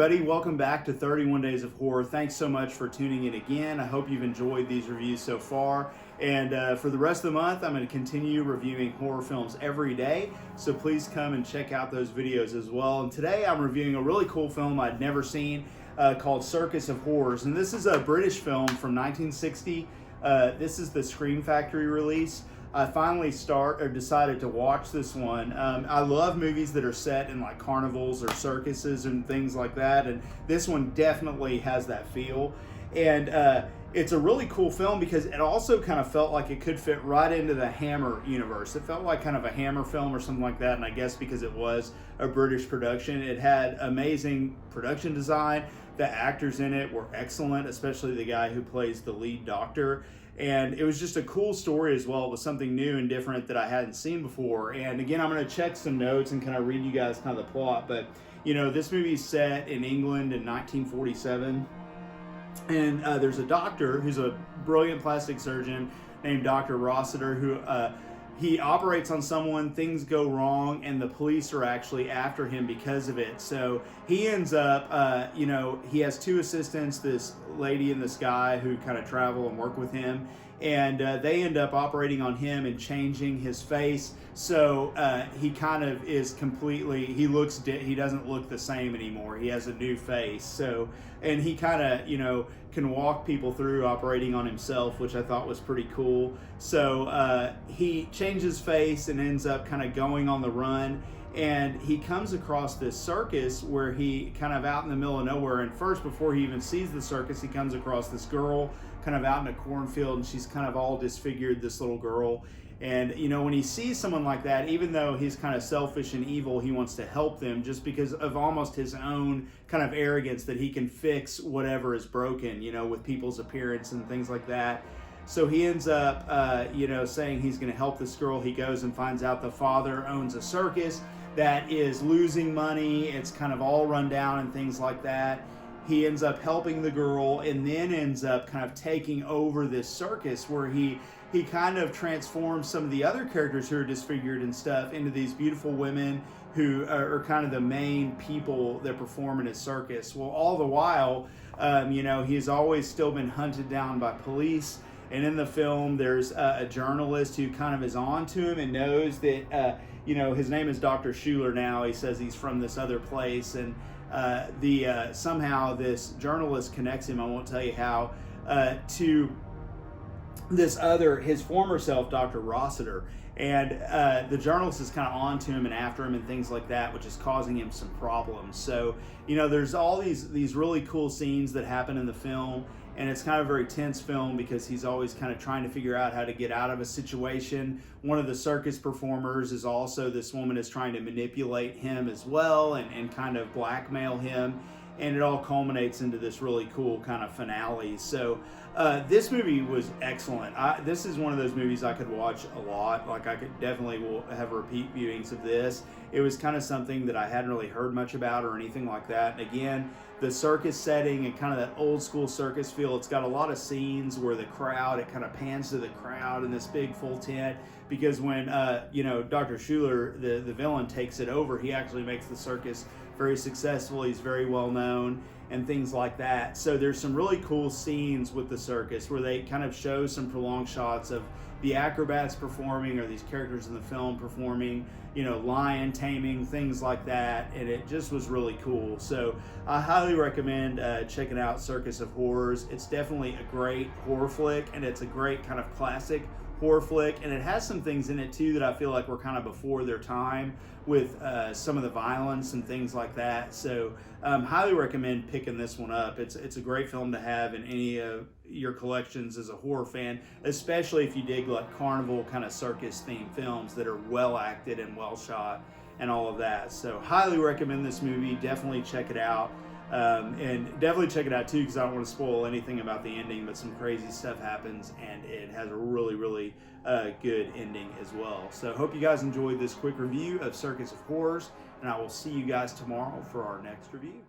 everybody, welcome back to 31 Days of Horror. Thanks so much for tuning in again. I hope you've enjoyed these reviews so far. And for the rest of the month, I'm going to continue reviewing horror films every day. So please come and check out those videos as well. And today I'm reviewing a really cool film I'd never seen called Circus of Horrors. And this is a British film from 1960. This is the Scream Factory release. I finally decided to watch this one. I love movies that are set in like carnivals or circuses and things like that, and this one definitely has that feel. And it's a really cool film because it also kind of felt like it could fit right into the Hammer universe. It felt like kind of a Hammer film or something like that, and I guess because it was a British production, it had amazing production design. The actors in it were excellent, especially the guy who plays the lead doctor. And it was just a cool story as well. It was something new and different that I hadn't seen before. And again, I'm going to check some notes and kind of read you guys kind of the plot. But, you know, this movie is set in England in 1947. And there's a doctor who's a brilliant plastic surgeon named Dr. Rossiter who he operates on someone, things go wrong, and the police are actually after him because of it. So he ends up, you know, he has two assistants, this lady and this guy who kind of travel and work with him. And they end up operating on him and changing his face. So he kind of is completely, he doesn't look the same anymore. He has a new face. So, and he kind of, you know, can walk people through operating on himself, which I thought was pretty cool. So he changes face and ends up kind of going on the run. And he comes across this circus where he kind of out in the middle of nowhere. And first, before he even sees the circus, he comes across this girl kind of out in a cornfield, and she's kind of all disfigured, this little girl. And, you know, when he sees someone like that, even though he's kind of selfish and evil, he wants to help them just because of almost his own kind of arrogance that he can fix whatever is broken, you know, with people's appearance and things like that. So he ends up, you know, saying he's going to help this girl. He goes and finds out the father owns a circus that is losing money. It's kind of all run down and things like that. He ends up helping the girl and then ends up kind of taking over this circus where he kind of transforms some of the other characters who are disfigured and stuff into these beautiful women who are kind of the main people that perform in his circus. Well, all the while, you know, he's always still been hunted down by police. And in the film, there's a journalist who kind of is on to him and knows that, you know, his name is Dr. Schuler now. He says he's from this other place. And somehow this journalist connects him, I won't tell you how, to this other, his former self, Dr. Rossiter. And the journalist is kind of on to him and after him and things like that, which is causing him some problems. So, you know, there's all these really cool scenes that happen in the film. And it's kind of a very tense film because he's always kind of trying to figure out how to get out of a situation. One of the circus performers is also, this woman is trying to manipulate him as well and kind of blackmail him. And it all culminates into this really cool kind of finale. So this movie was excellent. This is one of those movies I could watch a lot. Like I could definitely will have repeat viewings of this. It was kind of something that I hadn't really heard much about or anything like that. And again, the circus setting and kind of that old school circus feel. It's got a lot of scenes where the crowd, it kind of pans to the crowd in this big full tent. Because when, you know, Dr. Schuler, the villain, takes it over, he actually makes the circus very successful. He's very well known and things like that. So there's some really cool scenes with the circus where they kind of show some prolonged shots of the acrobats performing or these characters in the film performing, you know, lion taming, things like that. And it just was really cool. So I highly recommend checking out Circus of Horrors. It's definitely a great horror flick, and it's a great kind of classic horror flick, and it has some things in it too that I feel like were kind of before their time with some of the violence and things like that. So highly recommend picking this one up. It's a great film to have in any of your collections as a horror fan, especially if you dig like carnival kind of circus themed films that are well acted and well shot and all of that. So highly recommend this movie. Definitely check it out. And definitely check it out too, because I don't want to spoil anything about the ending, but some crazy stuff happens and it has a really, really good ending as well. So hope you guys enjoyed this quick review of Circus of Horrors, and I will see you guys tomorrow for our next review.